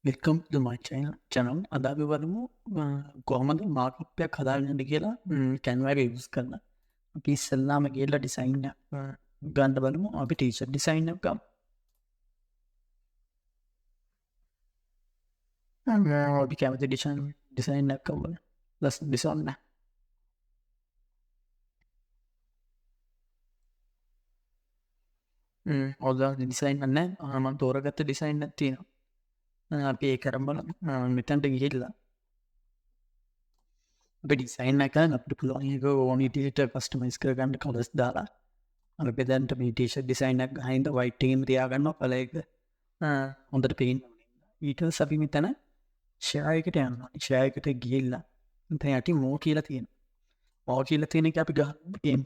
Welcome ටු මයි channel. අද අපි බලමු කොහොමද මාකප් එකක් හදාගන්න කියලා Canva එක යූස් කරලා. අපි ඉස්සෙල්ලාම ගිහලා ඩිසයින් එක ගන්න බලමු. අපි ටී-ෂර්ට් ඩිසයින් එකක් ගමු. අපි කැමති ඩිසයින් එකක් ගමු. ලස්සන ඩිසයින් එක. ඔයාලා ඩිසයින් එක නැහැ. මම තෝරගත්ත ඩිසයින් එකක් තියෙනවා. අපි ඒක අරන් බලමු. මෙතනට ගිහිල්ලා අපි ඩිසයින් එක අපිට පුළුවන් ඒක ඕන විදිහට කස්ටමයිස් කරගන්න කලර්ස් දාලා. අපි දැන්ට මේ ටී-ෂර්ට් ඩිසයින් එකක් ගහින්ද වයිට් එකේම තියාගන්නවා කලර් එක හොඳට පේන්න ඕනේ. ඊට පස්සේ අපි මෙතන ෂෙයාර් එකට යනවා. ෂෙයාර් එකට ගිහිල්ලා මෙතන යටි මෝ කියලා තියෙනවා. මෝ කියලා තියෙන එක අපි ගන්න.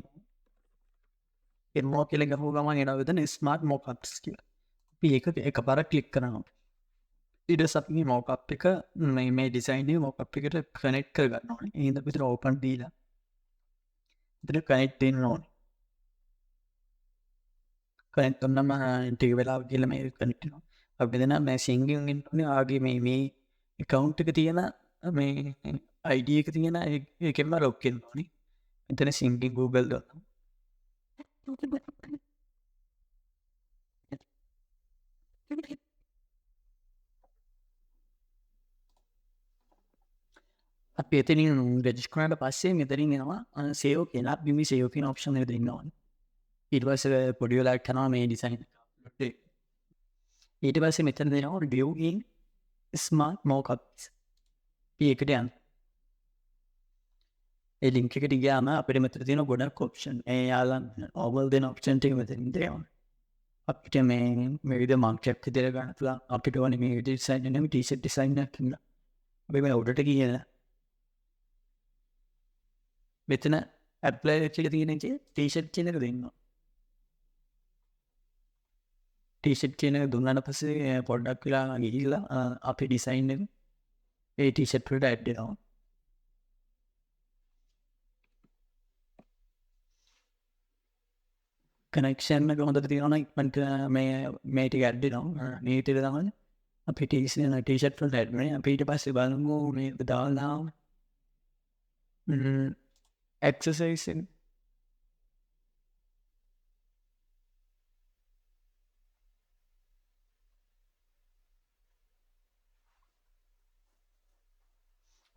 ඒ මෝ කියලා ගහුව ගමන් එනවා මෙතන ස්මාර්ට් මොකප්ස් කියලා. අපි ඒක එකපාරක් ක්ලික් කරනවා. ඊට පස්සේ අපි මේ මොකප් එක මේ ඩිසයින් එක මොකප් එකට කනෙක්ට් කරගන්න ඕනේ. ඒ හින්දා විතර ඕපන් දීලා මෙතන කනෙක්ට් දෙන්න ඕනේ. කනෙක්ට් කරනම ටික වෙලාවක් ගිහලා මේ කනෙක්ට් වෙනවා. අපි දෙන මේ සිංගින් ඉන්න ඕනේ ආගේ මේ account එක තියෙන මේ ID එක තියෙන ඒකෙන්ම ලොග් වෙන්න ඕනේ. මෙතන සිංගින් Google දානවා. අපි එතනින් රෙජිස්ටර් කරාට පස්සේ මෙතනින් එනවා සේව් කියලා. අපි මේ සේව් කියන ඔප්ෂන් එක දෙන්න ඕනේ. ඊට පස්සේ පොඩි වෙලාවක් යනවා මේ ඩිසයින් එක. ඊට පස්සේ මෙතන දෙනවා view in smart mockups. ඒකට යන්න. ඒ ලින්ක් එකට ගියාම අපිට මෙතන තියෙන ගොඩක් ඔප්ෂන්. ඒ යාළුවන් ඕවල් දෙන ඔප්ෂන් ටික මෙතනින් දෙනවා. අපිට මේ විදිහ මාක්ට් විදිහට ගන්න පුළුවන්. අපිට ඕනේ මේ ඩිසයින් එක නෙමෙයි ටී-ෂර්ට් ඩිසයින් එකක් කියලා. අපි මේ උඩට ගිහලා මෙතන ඇප්ලයි කියලා තියෙන එකේ ටී-ෂර්ට් කියන එක දෙන්නවා. ටී-ෂර්ට් කියන එක දුන්නාට පස්සේ පොඩ්ඩක් වෙලා ගිහිල්ලා අපේ ඩිසයින් එක ඒ ටී-ෂර්ට් වලට ඇඩ් වෙනවා. කනෙක්ෂන් එක හොඳට තියෙනවා නම් ඉක්මනට මේ ටික ඇඩ් වෙනවා. මේ ටික තමයි අපේ ටී-ෂර්ට් වලට ඇඩ් වෙන්නේ. අපි ඊට පස්සේ බලමු මේ දාලා එක්සර්සයිස් එක.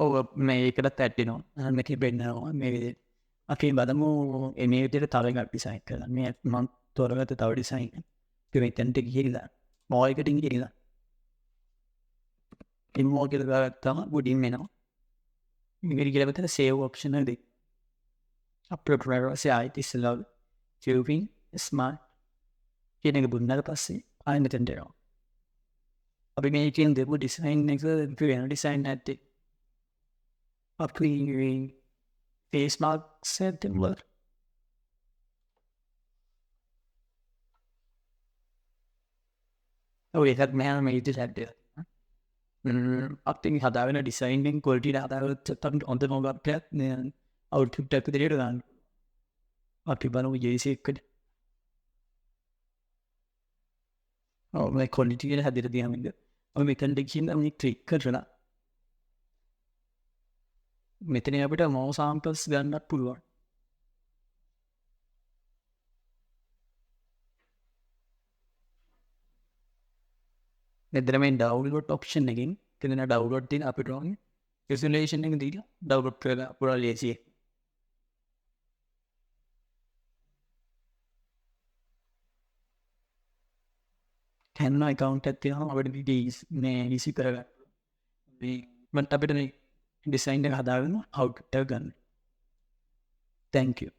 ඔව් මේකටත් ඇඩ් වෙනවා. මේක වෙන්නවා මේ අපි බලමු මේ විදිහට තව එකක් ඩිසයින් කරලා. මේ මම තෝරගත්ත තව ඩිසයින් එක. අපි මෙතනට ගිහිල්ලා මෝ එකට ගිහිල්ලා මේ මෝ කියලා ගත්තාම ගොඩින් එනවා. මේකට ගිහලා මෙතන සේව් ඔප්ෂන් එක දෙන්න. අප්ලෝඩ් කරලා පස්සේ ආයෙත් ඉස්සෙල්ලා viewing smart කියන එක දුන්නාට පස්සේ ආයෙ මෙතනට එනවා. අපි මේකෙන් දෙමු ඩිසයින් එක වෙන ඩිසයින් නැත්තේ. අපි face mask set වල ඔය එකත් මෙහාම මේ විදිහට ඇඩ් වෙනවා. අපි හදාගෙන ඩිසයින් එකෙන් ක්වොලිටි එක හදාගත්තොත් අපිට හොඳ මොකක් එකක් අවුට්පුට් එකක් විදිහට ගන්න. අපි බලමු JC එකට. ඔව් මේ ක්වොලිටි එක හැදෙලා තියාම ඉන්න. අපි මෙතනට ගිහින් මේ ක්ලික් කරලා මෙතන අපිට මෝ සැම්පල්ස් ගන්නත් පුළුවන්. මෙතන මේ ඩවුන්ලෝඩ් ඔප්ෂන් එකෙන් තියෙන ඩවුන්ලෝඩ් තියෙන අපිට ඕනේ ඉන්ස්ටලේෂන් එක දීලා ඩවුන්ලෝඩ් කරලා පුරා ලේසියි. Canva account එකක් තියෙනවා අපිට මේ easy කරගන්න. මේ මට අපිට මේ ඩිසයින් එක හදාගෙන අවුට්පුට් එක ගන්න. Thank you.